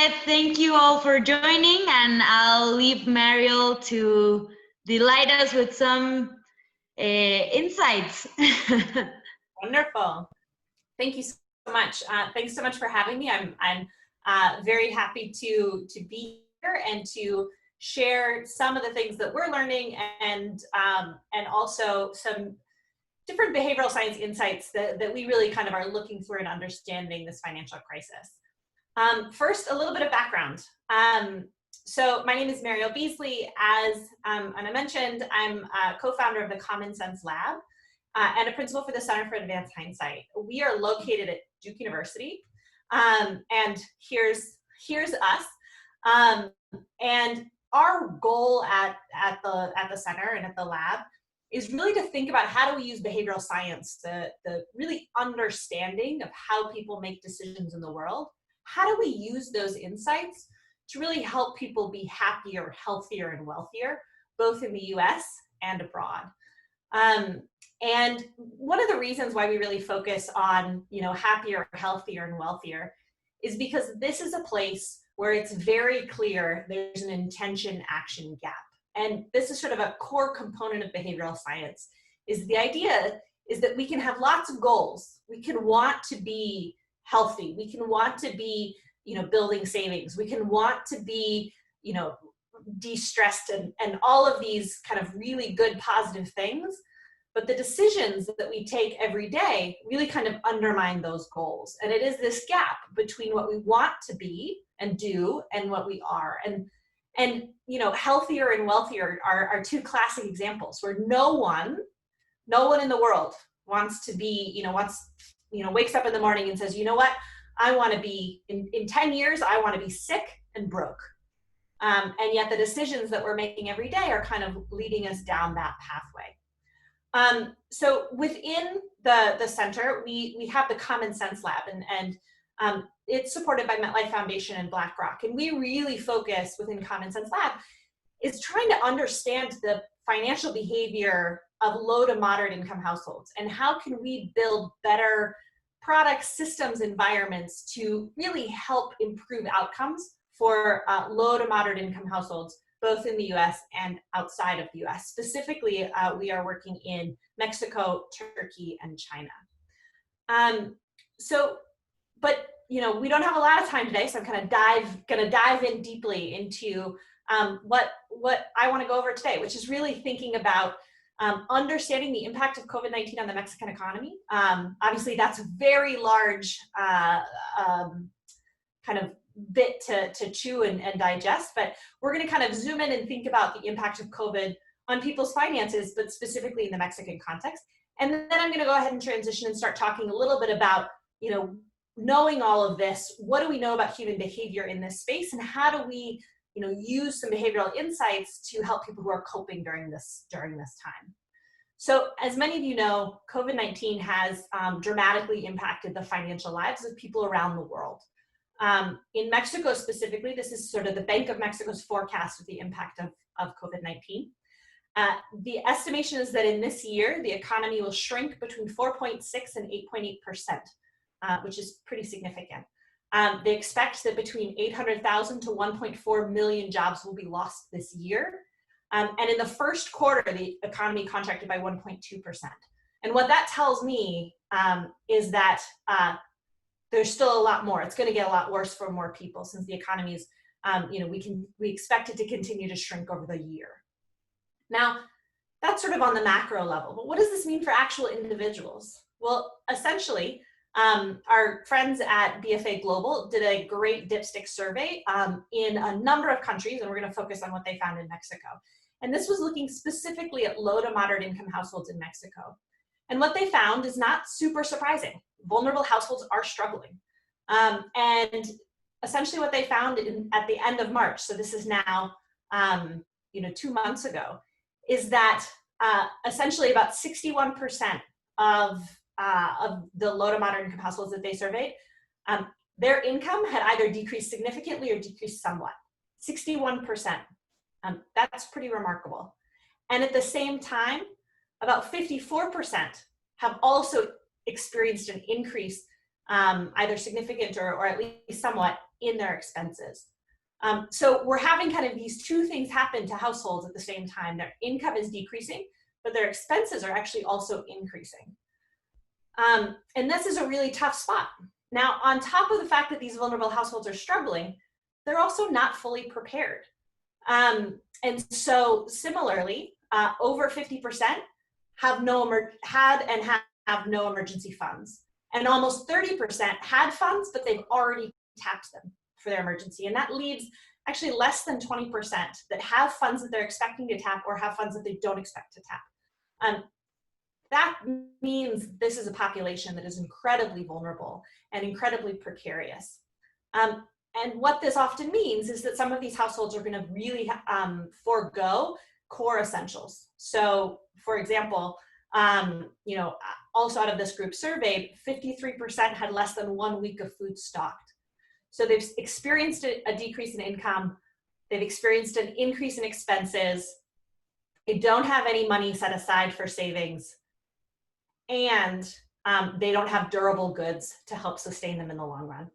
it. Thank you all for joining, and I'll leave Mariel to delight us with some insights. Wonderful. Thank you so much. Thanks so much for having me. I'm very happy to be here and to share some of the things that we're learning and also some different behavioral science insights that we really kind of are looking for in understanding this financial crisis. First, a little bit of background. So my name is Mariel Beasley. As Anna mentioned, I'm a co-founder of the Common Sense Lab and a principal for the Center for Advanced Hindsight. We are located at Duke University, and here's us. And our goal at the center and at the lab is really to think about how do we use behavioral science, the really understanding of how people make decisions in the world. How do we use those insights to really help people be happier, healthier, and wealthier, both in the US and abroad? And one of the reasons why we really focus on, happier, healthier, and wealthier is because this is a place where it's very clear there's an intention-action gap. And this is sort of a core component of behavioral science, is the idea is that we can have lots of goals. We can want to be healthy. We can want to be, building savings. We can want to be, de-stressed and all of these kind of really good positive things. But the decisions that we take every day really kind of undermine those goals. And it is this gap between what we want to be and do and what we are. And healthier and wealthier are two classic examples where no one in the world wants to be, wakes up in the morning and says, you know what, I want to be, in 10 years, I want to be sick and broke. And yet the decisions that we're making every day are kind of leading us down that pathway. So within the center, we have the Common Sense Lab, and it's supported by MetLife Foundation and BlackRock. And we really focus within Common Sense Lab is trying to understand the financial behavior of low to moderate income households, and how can we build better products, systems, environments to really help improve outcomes for low to moderate income households, both in the US and outside of the US. Specifically, we are working in Mexico, Turkey, and China. But we don't have a lot of time today, so I'm kind of gonna dive in deeply into what I want to go over today, which is really thinking about understanding the impact of COVID-19 on the Mexican economy. Obviously, that's a very large kind of bit to chew and digest, but we're going to kind of zoom in and think about the impact of COVID on people's finances, but specifically in the Mexican context. And then I'm going to go ahead and transition and start talking a little bit about, knowing all of this, what do we know about human behavior in this space, and how do we, use some behavioral insights to help people who are coping during this time. So as many of you know, COVID-19 has dramatically impacted the financial lives of people around the world. In Mexico specifically, this is sort of the Bank of Mexico's forecast of the impact of COVID-19. The estimation is that in this year, the economy will shrink between 4.6 and 8.8%, which is pretty significant. They expect that between 800,000 to 1.4 million jobs will be lost this year. And in the first quarter, the economy contracted by 1.2%. And what that tells me is that there's still a lot more. It's going to get a lot worse for more people, since the economy is, we expect it to continue to shrink over the year. Now, that's sort of on the macro level, but what does this mean for actual individuals? Well, essentially, our friends at BFA Global did a great dipstick survey in a number of countries, and we're going to focus on what they found in Mexico. And this was looking specifically at low to moderate income households in Mexico. And what they found is not super surprising. Vulnerable households are struggling. And essentially what they found at the end of March, so this is now 2 months ago, is that essentially about 61% of the low to moderate income households that they surveyed, their income had either decreased significantly or decreased somewhat. 61%. That's pretty remarkable. And at the same time, about 54% have also experienced an increase, either significant or at least somewhat, in their expenses. So we're having kind of these two things happen to households at the same time. Their income is decreasing, but their expenses are actually also increasing. And this is a really tough spot. Now, on top of the fact that these vulnerable households are struggling, they're also not fully prepared. And so similarly, over 50% have no emergency funds. And almost 30% had funds, but they've already tapped them for their emergency. And that leaves actually less than 20% that have funds that they're expecting to tap or have funds that they don't expect to tap. That means this is a population that is incredibly vulnerable and incredibly precarious. And what this often means is that some of these households are going to really forego core essentials. So, for example, also out of this group surveyed, 53% had less than 1 week of food stocked. So they've experienced a decrease in income, they've experienced an increase in expenses, they don't have any money set aside for savings, and they don't have durable goods to help sustain them in the long run.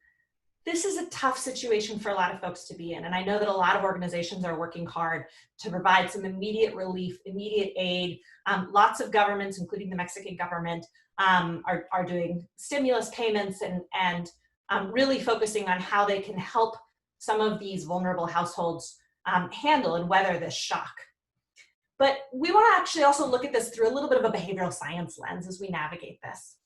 This is a tough situation for a lot of folks to be in, and I know that a lot of organizations are working hard to provide some immediate relief, immediate aid. Lots of governments, including the Mexican government, are doing stimulus payments and really focusing on how they can help some of these vulnerable households handle and weather this shock. But we want to actually also look at this through a little bit of a behavioral science lens as we navigate this.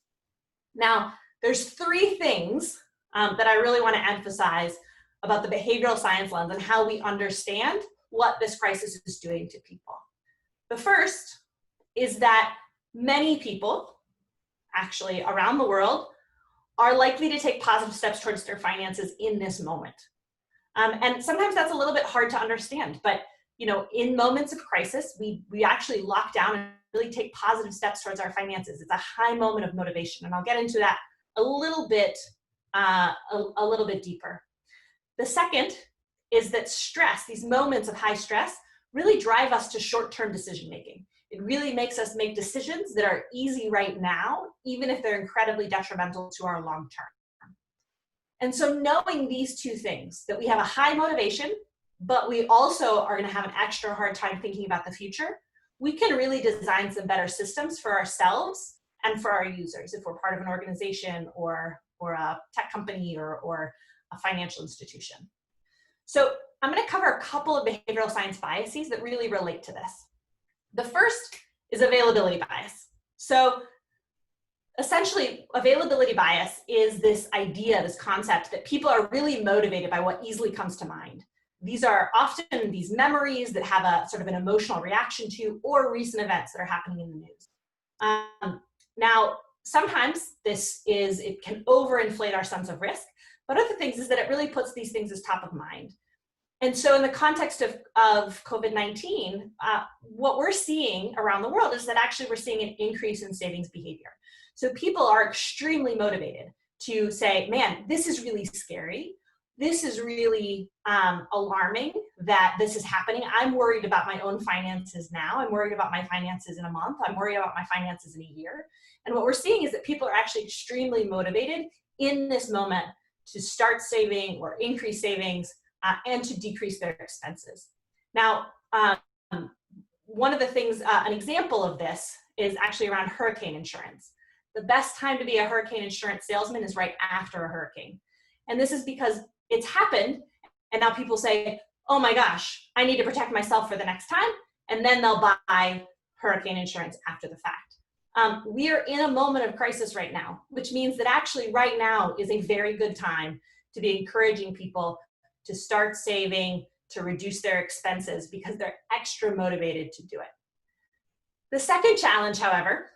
Now, there's three things that I really want to emphasize about the behavioral science lens and how we understand what this crisis is doing to people. The first is that many people, actually around the world, are likely to take positive steps towards their finances in this moment. And sometimes that's a little bit hard to understand, but in moments of crisis, we actually lock down and really take positive steps towards our finances. It's a high moment of motivation, and I'll get into that a little bit deeper. The second is that stress, these moments of high stress, really drive us to short-term decision making. It really makes us make decisions that are easy right now, even if they're incredibly detrimental to our long term. And so knowing these two things, that we have a high motivation, but we also are going to have an extra hard time thinking about the future, we can really design some better systems for ourselves and for our users if we're part of an organization or a tech company or a financial institution. So I'm going to cover a couple of behavioral science biases that really relate to this. The first is availability bias. So essentially, availability bias is this idea, this concept that people are really motivated by what easily comes to mind. These are often these memories that have a sort of an emotional reaction to, or recent events that are happening in the news. Now, sometimes it can overinflate our sense of risk, but other things is that it really puts these things as top of mind. And so in the context of COVID-19, what we're seeing around the world is that actually we're seeing an increase in savings behavior. So people are extremely motivated to say, man, this is really scary. This is really alarming that this is happening. I'm worried about my own finances now. I'm worried about my finances in a month. I'm worried about my finances in a year. And what we're seeing is that people are actually extremely motivated in this moment to start saving or increase savings and to decrease their expenses. Now, one of the things, an example of this is actually around hurricane insurance. The best time to be a hurricane insurance salesman is right after a hurricane. And this is because it's happened, and now people say, oh my gosh, I need to protect myself for the next time, and then they'll buy hurricane insurance after the fact. We are in a moment of crisis right now, which means that actually right now is a very good time to be encouraging people to start saving, to reduce their expenses, because they're extra motivated to do it. The second challenge, however,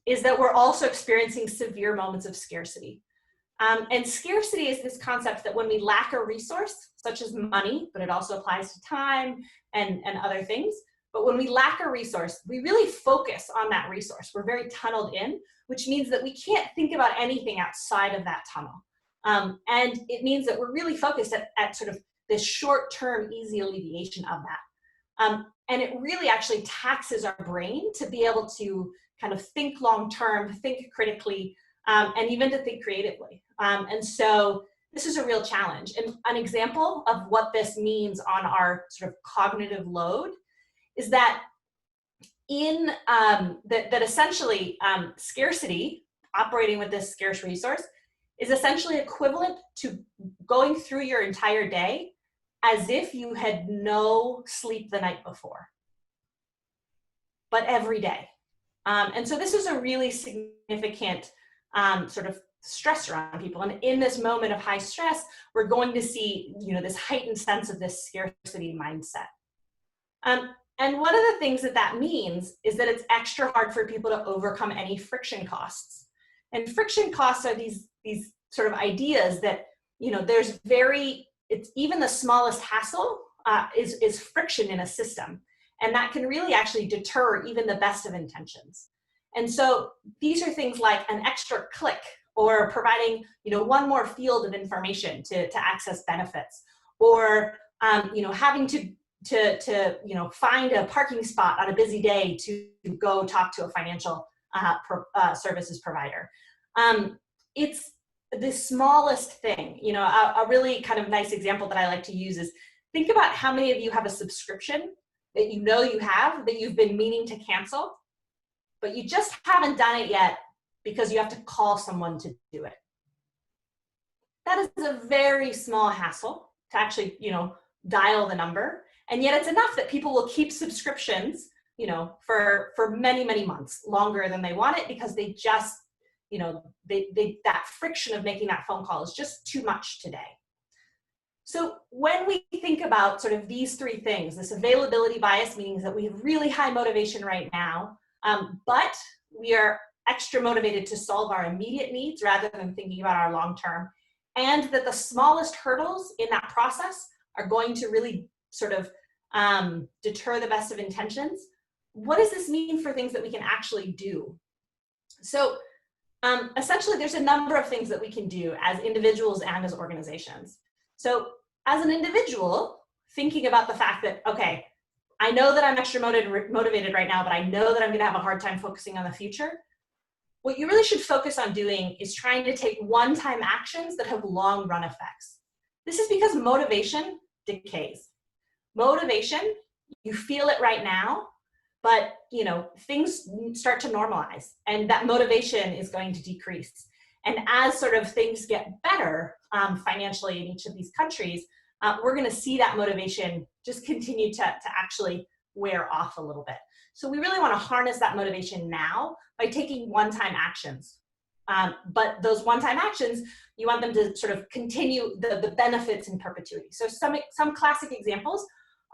is that we're also experiencing severe moments of scarcity. And scarcity is this concept that when we lack a resource, such as money, but it also applies to time and other things, but when we lack a resource, we really focus on that resource. We're very tunneled in, which means that we can't think about anything outside of that tunnel. And it means that we're really focused at sort of this short-term easy alleviation of that. And it really actually taxes our brain to be able to kind of think long-term, think critically, and even to think creatively. And so this is a real challenge. And an example of what this means on our sort of cognitive load is that that essentially scarcity, operating with this scarce resource, is essentially equivalent to going through your entire day as if you had no sleep the night before, but every day. And so this is a really significant sort of stressor on people. And in this moment of high stress, we're going to see, this heightened sense of this scarcity mindset. And one of the things that means is that it's extra hard for people to overcome any friction costs. And friction costs are these sort of ideas that, it's even the smallest hassle is friction in a system. And that can really actually deter even the best of intentions. And so these are things like an extra click, or providing, one more field of information to access benefits, or, having to find a parking spot on a busy day to go talk to a financial services provider. It's the smallest thing. A really kind of nice example that I like to use is, think about how many of you have a subscription that you have that you've been meaning to cancel, but you just haven't done it yet because you have to call someone to do it. That is a very small hassle to actually, dial the number. And yet it's enough that people will keep subscriptions, for many, many months, longer than they want it, because they just, that friction of making that phone call is just too much today. So when we think about sort of these three things, this availability bias means that we have really high motivation right now, but we are extra motivated to solve our immediate needs rather than thinking about our long-term, and that the smallest hurdles in that process are going to really sort of deter the best of intentions. What does this mean for things that we can actually do? So essentially, there's a number of things that we can do as individuals and as organizations. So as an individual, thinking about the fact that, okay, I know that I'm extra motivated right now, but I know that I'm gonna have a hard time focusing on the future. What you really should focus on doing is trying to take one-time actions that have long run effects. This is because motivation decays. Motivation, you feel it right now, but things start to normalize, and that motivation is going to decrease. And as sort of things get better financially in each of these countries, we're going to see that motivation just continue to actually wear off a little bit. So we really want to harness that motivation now by taking one-time actions. But those one-time actions, you want them to sort of continue the benefits in perpetuity. So some classic examples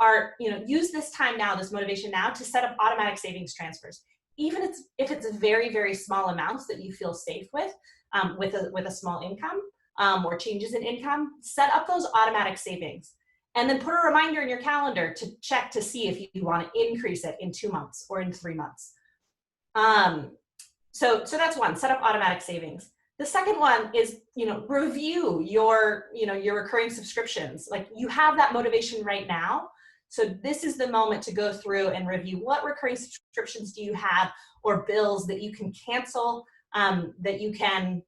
are, use this time now, this motivation now, to set up automatic savings transfers. Even if it's very, very small amounts that you feel safe with a small income or changes in income, set up those automatic savings. And then put a reminder in your calendar to check to see if you want to increase it in 2 months or in 3 months. So that's one, set up automatic savings. The second one is, review your recurring subscriptions. Like, you have that motivation right now. So this is the moment to go through and review what recurring subscriptions do you have, or bills that you can cancel, that you can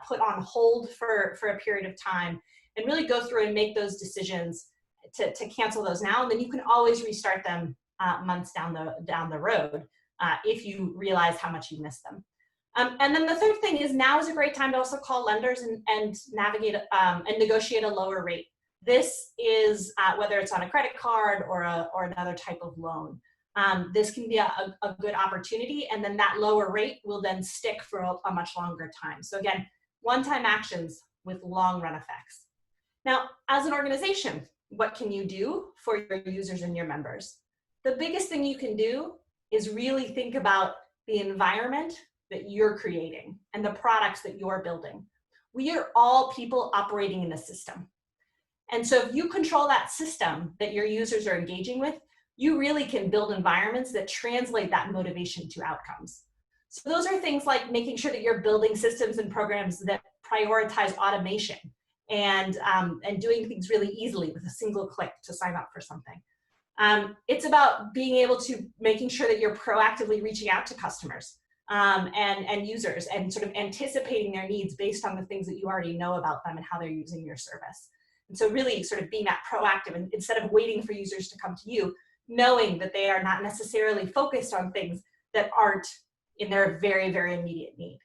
put on hold for a period of time, and really go through and make those decisions to cancel those now. And then you can always restart them months down the road if you realize how much you missed them. And then the third thing is, now is a great time to also call lenders and navigate and negotiate a lower rate. This is whether it's on a credit card or another type of loan. This can be a good opportunity, and then that lower rate will then stick for a much longer time. So again, one-time actions with long run effects. Now, as an organization, what can you do for your users and your members? The biggest thing you can do is really think about the environment that you're creating and the products that you're building. We are all people operating in a system. And so if you control that system that your users are engaging with, you really can build environments that translate that motivation to outcomes. So those are things like making sure that you're building systems and programs that prioritize automation and doing things really easily with a single click to sign up for something. It's about being able to making sure that you're proactively reaching out to customers. and users, and sort of anticipating their needs based on the things that you already know about them and how they're using your service. And so really sort of being that proactive, and instead of waiting for users to come to you, knowing that they are not necessarily focused on things that aren't in their very, very immediate need.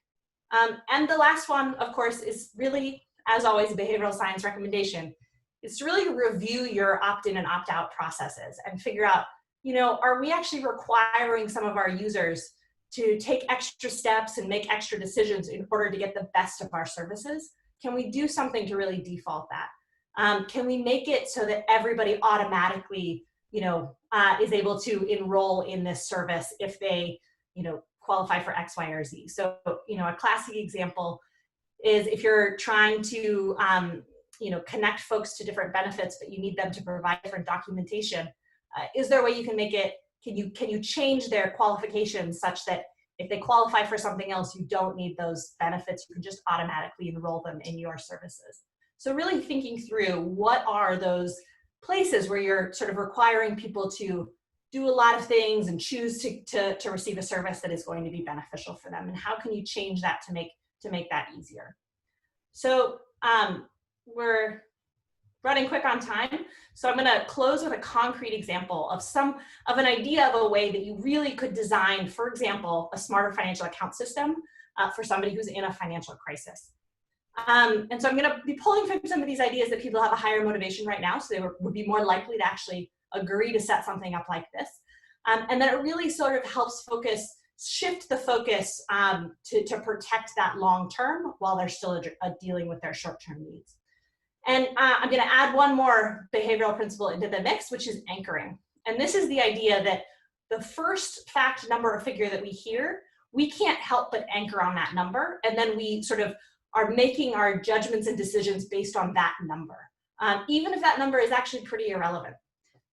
And the last one, of course, is really, as always, a behavioral science recommendation, is to really review your opt-in and opt-out processes and figure out, are we actually requiring some of our users to take extra steps and make extra decisions in order to get the best of our services? Can we do something to really default that? Can we make it so that everybody automatically, is able to enroll in this service if they, qualify for X, Y, or Z? So, a classic example is if you're trying to, connect folks to different benefits, but you need them to provide different documentation. Is there a way you can make it, can you change their qualifications such that if they qualify for something else, you don't need those benefits, you can just automatically enroll them in your services? So really thinking through what are those places where you're sort of requiring people to do a lot of things and choose to receive a service that is going to be beneficial for them, and how can you change that to make that easier? So we're running quick on time, so I'm going to close with a concrete example of an idea of a way that you really could design, for example, a smarter financial account system for somebody who's in a financial crisis. And so I'm going to be pulling from some of these ideas that people have a higher motivation right now, so they would be more likely to actually agree to set something up like this. And then it really sort of helps shift the focus to protect that long term while they're still dealing with their short-term needs. And I'm going to add one more behavioral principle into the mix, which is anchoring. And this is the idea that the first fact, number, or figure that we hear, we can't help but anchor on that number. And then we sort of are making our judgments and decisions based on that number, even if that number is actually pretty irrelevant.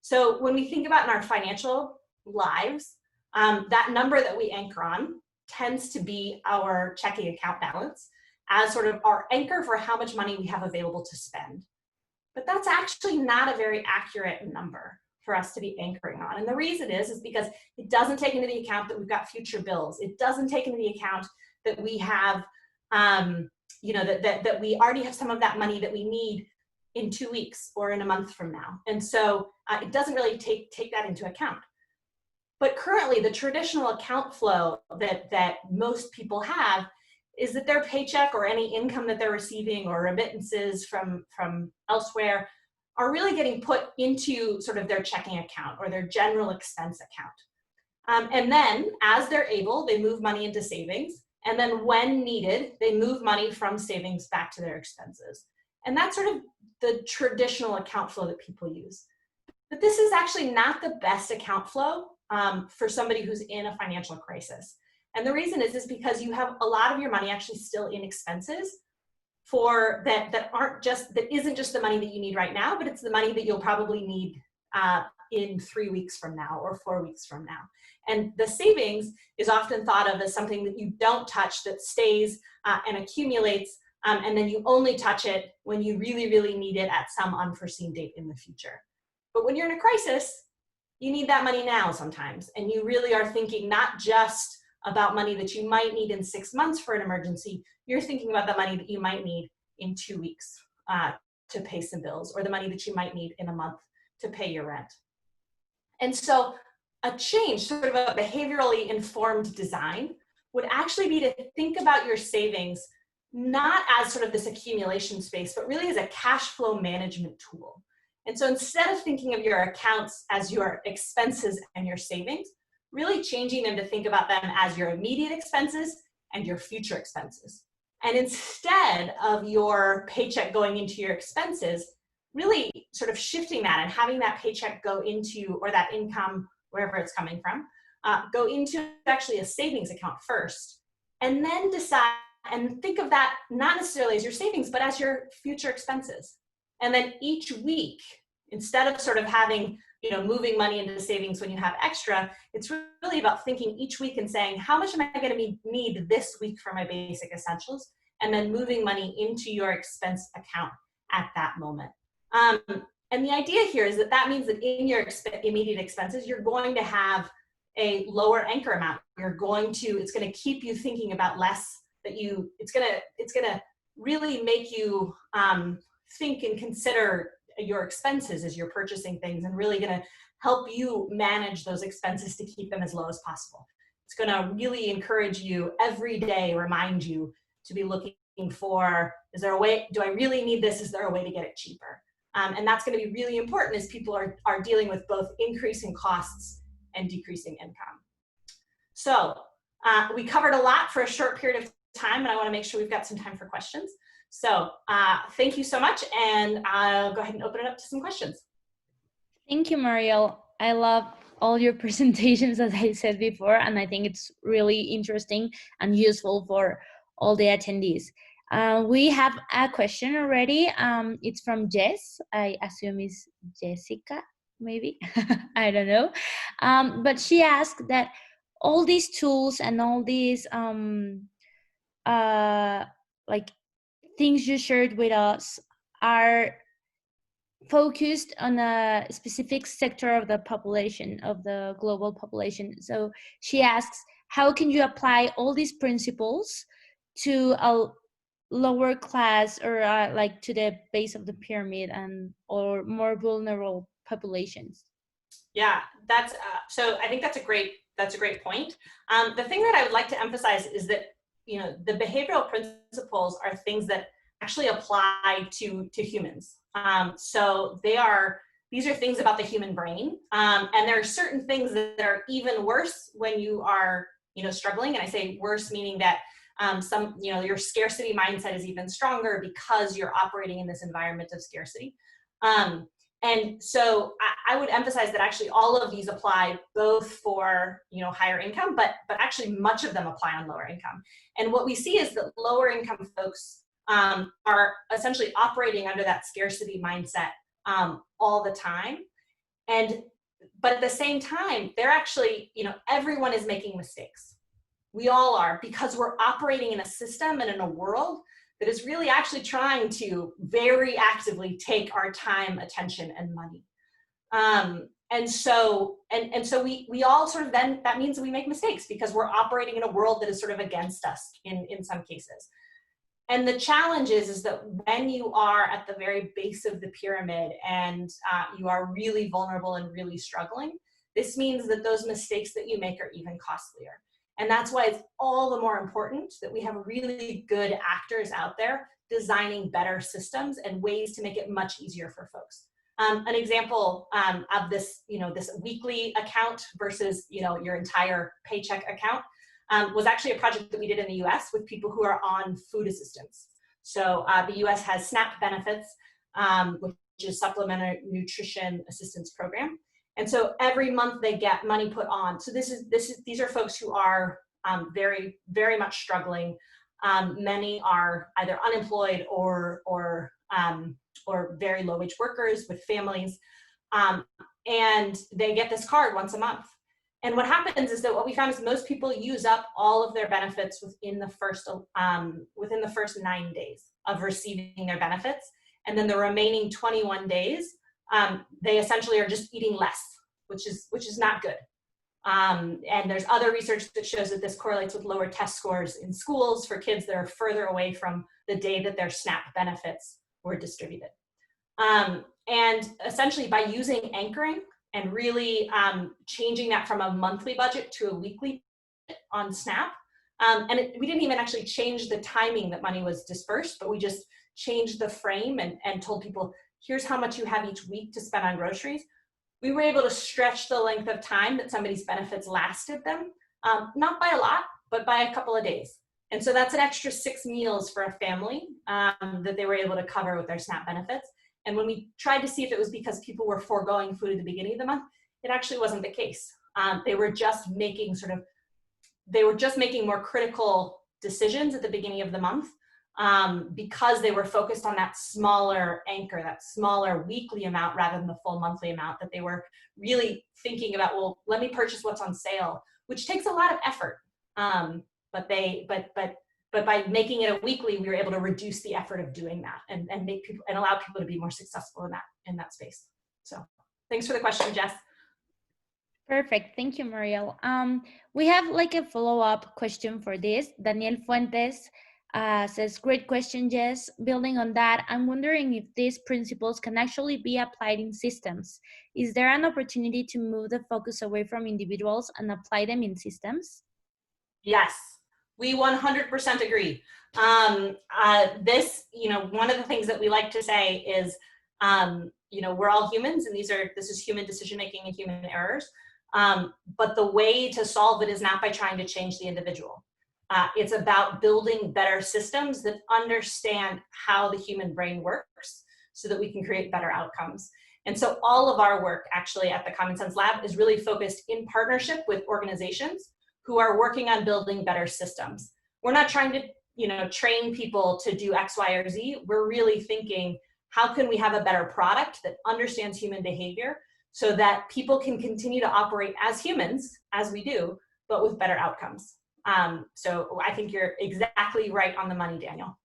So when we think about in our financial lives, that number that we anchor on tends to be our checking account balance as sort of our anchor for how much money we have available to spend. But that's actually not a very accurate number for us to be anchoring on. And the reason is because it doesn't take into the account that we've got future bills. It doesn't take into the account that we have, that we already have some of that money that we need in 2 weeks or in a month from now. And so it doesn't really take that into account. But currently, the traditional account flow that most people have is that their paycheck or any income that they're receiving or remittances from elsewhere are really getting put into sort of their checking account or their general expense account. And then as they're able, they move money into savings. And then when needed, they move money from savings back to their expenses. And that's sort of the traditional account flow that people use. But this is actually not the best account flow for somebody who's in a financial crisis. And the reason is because you have a lot of your money actually still in expenses that isn't just the money that you need right now, but it's the money that you'll probably need in 3 weeks from now or 4 weeks from now. And the savings is often thought of as something that you don't touch, that stays and accumulates, and then you only touch it when you really, really need it at some unforeseen date in the future. But when you're in a crisis, you need that money now sometimes, and you really are thinking not just about money that you might need in 6 months for an emergency. You're thinking about the money that you might need in 2 weeks to pay some bills, or the money that you might need in a month to pay your rent. And so a change, sort of a behaviorally informed design, would actually be to think about your savings not as sort of this accumulation space, but really as a cash flow management tool. And so instead of thinking of your accounts as your expenses and your savings, really changing them to think about them as your immediate expenses and your future expenses. And instead of your paycheck going into your expenses, really sort of shifting that and having that paycheck go into, or that income, wherever it's coming from, go into actually a savings account first, and then decide and think of that not necessarily as your savings, but as your future expenses. And then each week, instead of sort of having, moving money into savings when you have extra, it's really about thinking each week and saying, how much am I going to need this week for my basic essentials? And then moving money into your expense account at that moment. And the idea here is that means that in your immediate expenses, you're going to have a lower anchor amount. It's going to keep you thinking about less, it's going to really make you think and consider your expenses as you're purchasing things, and really going to help you manage those expenses to keep them as low as possible. It's going to really encourage you every day, remind you to be looking for, is there a way, do I really need this? Is there a way to get it cheaper? And that's going to be really important as people are dealing with both increasing costs and decreasing income. So we covered a lot for a short period of time, and I want to make sure we've got some time for questions. So thank you so much, and I'll go ahead and open it up to some questions. Thank you, Mariel. I love all your presentations, as I said before, and I think it's really interesting and useful for all the attendees. We have a question already. It's from Jess. I assume it's Jessica, maybe. I don't know. But she asked that all these tools and all these like things you shared with us are focused on a specific sector of the population, of the global population. So she asks, how can you apply all these principles to a lower class, or like to the base of the pyramid, and or more vulnerable populations? Yeah, that's so I think that's a great point. The thing that I would like to emphasize is that, you know, the behavioral principles are things that actually apply to humans. So these are things about the human brain, and there are certain things that are even worse when you are, you know, struggling. And I say worse meaning that your scarcity mindset is even stronger because you're operating in this environment of scarcity. And so I would emphasize that actually all of these apply both for, you know, higher income, but actually much of them apply on lower income. And what we see is that lower income folks are essentially operating under that scarcity mindset all the time. But at the same time, they're actually, you know, everyone is making mistakes. We all are, because we're operating in a system and in a world that is really actually trying to very actively take our time, attention, and money. And so we all sort of, then that means we make mistakes because we're operating in a world that is sort of against us in some cases. And the challenge is that when you are at the very base of the pyramid and you are really vulnerable and really struggling, this means that those mistakes that you make are even costlier. And that's why it's all the more important that we have really good actors out there designing better systems and ways to make it much easier for folks. An example of this, you know, this weekly account versus, you know, your entire paycheck account was actually a project that we did in the US with people who are on food assistance. So the US has SNAP benefits, which is Supplementary Nutrition Assistance Program. And so every month they get money put on. So these are folks who are very, very much struggling. Many are either unemployed or very low wage workers with families. And they get this card once a month. And what happens is that what we found is most people use up all of their benefits within the first 9 days of receiving their benefits. And then the remaining 21 days, they essentially are just eating less, which is not good. And there's other research that shows that this correlates with lower test scores in schools for kids that are further away from the day that their SNAP benefits were distributed. And essentially by using anchoring and really changing that from a monthly budget to a weekly budget on SNAP, we didn't even actually change the timing that money was dispersed, but we just changed the frame and told people, here's how much you have each week to spend on groceries. We were able to stretch the length of time that somebody's benefits lasted them, not by a lot, but by a couple of days. And so that's an extra 6 meals for a family that they were able to cover with their SNAP benefits. And when we tried to see if it was because people were foregoing food at the beginning of the month, it actually wasn't the case. They were just making more critical decisions at the beginning of the month because they were focused on that smaller anchor, that smaller weekly amount rather than the full monthly amount, that they were really thinking about, well, let me purchase what's on sale, which takes a lot of effort. But by making it a weekly, we were able to reduce the effort of doing that and make people and allow people to be more successful in that space. So thanks for the question, Jess. Perfect. Thank you, Mariel. We have like a follow-up question for this. Daniel Fuentes says, great question, Jess. Building on that, I'm wondering if these principles can actually be applied in systems. Is there an opportunity to move the focus away from individuals and apply them in systems? Yes, we 100% agree. This, one of the things that we like to say is, we're all humans, and this is human decision-making and human errors. But the way to solve it is not by trying to change the individual. It's about building better systems that understand how the human brain works so that we can create better outcomes. And so all of our work actually at the Common Sense Lab is really focused in partnership with organizations who are working on building better systems. We're not trying to, train people to do X, Y, or Z. We're really thinking, how can we have a better product that understands human behavior so that people can continue to operate as humans, as we do, but with better outcomes. So I think you're exactly right on the money, Daniel.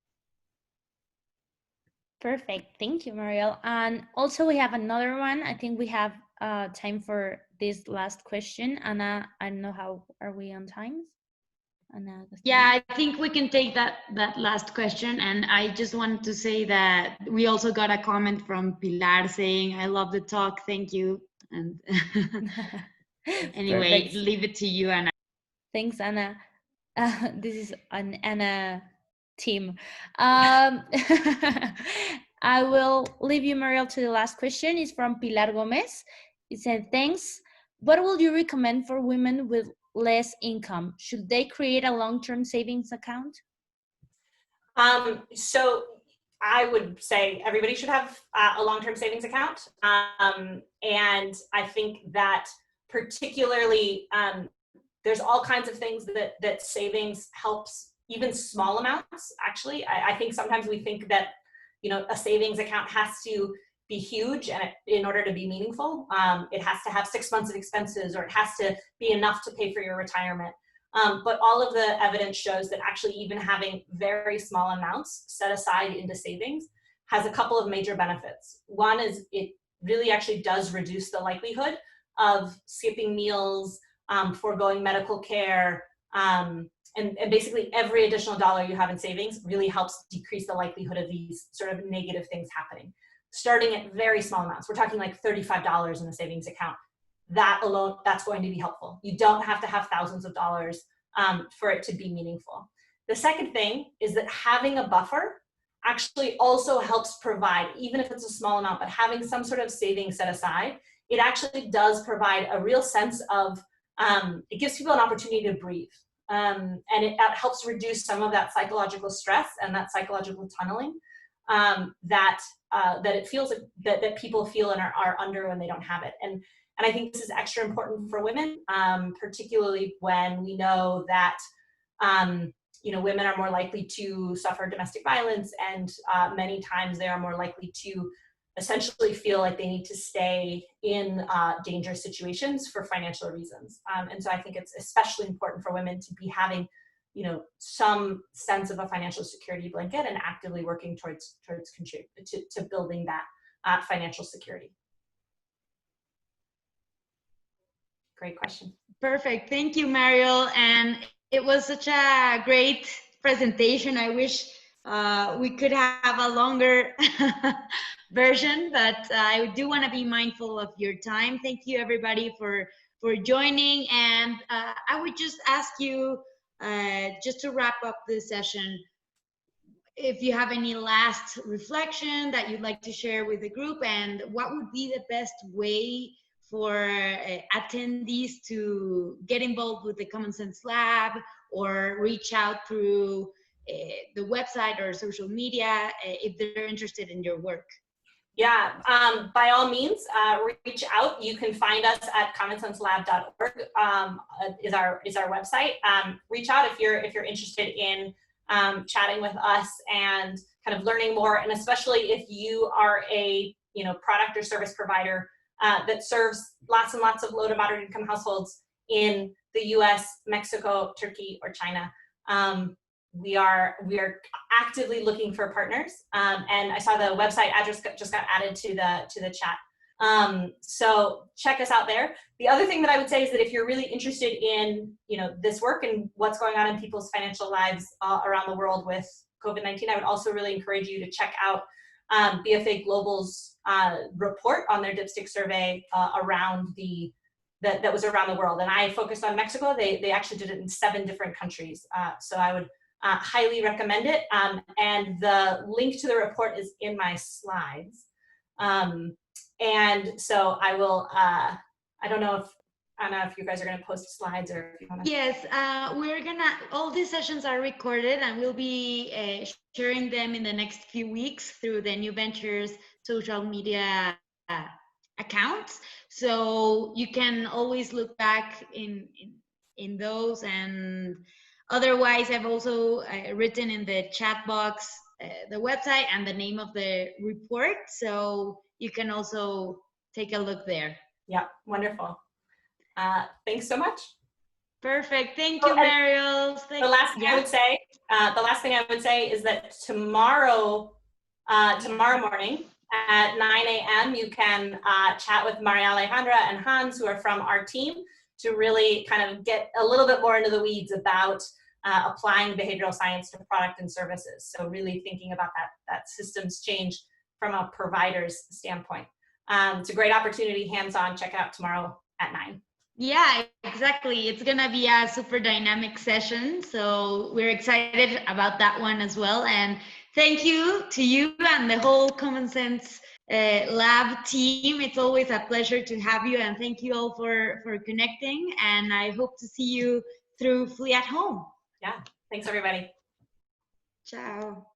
Perfect. Thank you, Mariel. And also we have another one. I think we have time for this last question. Anna, I don't know how are we on time? Anna, yeah, I think we can take that last question. And I just wanted to say that we also got a comment from Pilar saying, I love the talk, thank you. And anyway, Perfect. leave it to you, Anna. Thanks, Anna. This is an Anna team. I will leave you, Mariel, to the last question. It's from Pilar Gomez. It said, thanks. What would you recommend for women with less income? Should they create a long-term savings account? So I would say everybody should have a long-term savings account. And I think that particularly there's all kinds of things that savings helps, even small amounts, actually. I think sometimes we think that, a savings account has to be huge and in order to be meaningful. It has to have 6 months of expenses, or it has to be enough to pay for your retirement. But all of the evidence shows that actually even having very small amounts set aside into savings has a couple of major benefits. One is it really actually does reduce the likelihood of skipping meals, foregoing medical care, and basically every additional dollar you have in savings really helps decrease the likelihood of these sort of negative things happening. Starting at very small amounts, we're talking like $35 in a savings account. That alone, that's going to be helpful. You don't have to have thousands of dollars for it to be meaningful. The second thing is that having a buffer actually also helps provide, even if it's a small amount, but having some sort of savings set aside, it actually does provide a real sense of, it gives people an opportunity to breathe. And it helps reduce some of that psychological stress and that psychological tunneling that it feels that people feel and are under when they don't have it. And I think this is extra important for women, particularly when we know that women are more likely to suffer domestic violence, and many times they are more likely to essentially feel like they need to stay in dangerous situations for financial reasons. And so I think it's especially important for women to be having, some sense of a financial security blanket and actively working towards to building that financial security. Great question. Perfect. Thank you, Mariel. And it was such a great presentation. I wish we could have a longer version, but I do want to be mindful of your time. Thank you, everybody, for joining. And I would just ask you, just to wrap up this session, if you have any last reflection that you'd like to share with the group, and what would be the best way for attendees to get involved with the Common Sense Lab or reach out through the website or social media if they're interested in your work? Yeah, by all means, reach out. You can find us at commonsenselab.org is our website. Reach out if you're interested in chatting with us and kind of learning more, and especially if you are a product or service provider that serves lots and lots of low to moderate income households in the US, Mexico, Turkey, or China. We are actively looking for partners, and I saw the website address just got added to the chat. So check us out there. The other thing that I would say is that if you're really interested in, this work and what's going on in people's financial lives around the world with COVID-19, I would also really encourage you to check out BFA Global's report on their dipstick survey that was around the world. And I focused on Mexico. They actually did it in 7 different countries. So I would highly recommend it. And the link to the report is in my slides. And so I will, I don't know if you guys are going to post slides or if you want to. Yes, all these sessions are recorded and we'll be sharing them in the next few weeks through the New Ventures social media accounts. So you can always look back in those, and otherwise I've also written in the chat box the website and the name of the report. So you can also take a look there. Yeah, wonderful. Thanks so much. Perfect. Thank you, Mariel. The last thing I would say is that tomorrow morning at 9 a.m. you can chat with Mariel, Alejandra, and Hans, who are from our team, to really kind of get a little bit more into the weeds about applying behavioral science to product and services. So really thinking about that systems change from a provider's standpoint. It's a great opportunity, hands-on. Check out tomorrow at 9. Yeah, exactly. It's going to be a super dynamic session. So we're excited about that one as well. And thank you to you and the whole Common Sense Lab team. It's always a pleasure to have you. And thank you all for connecting. And I hope to see you through Flee at Home. Yeah. Thanks, everybody. Ciao.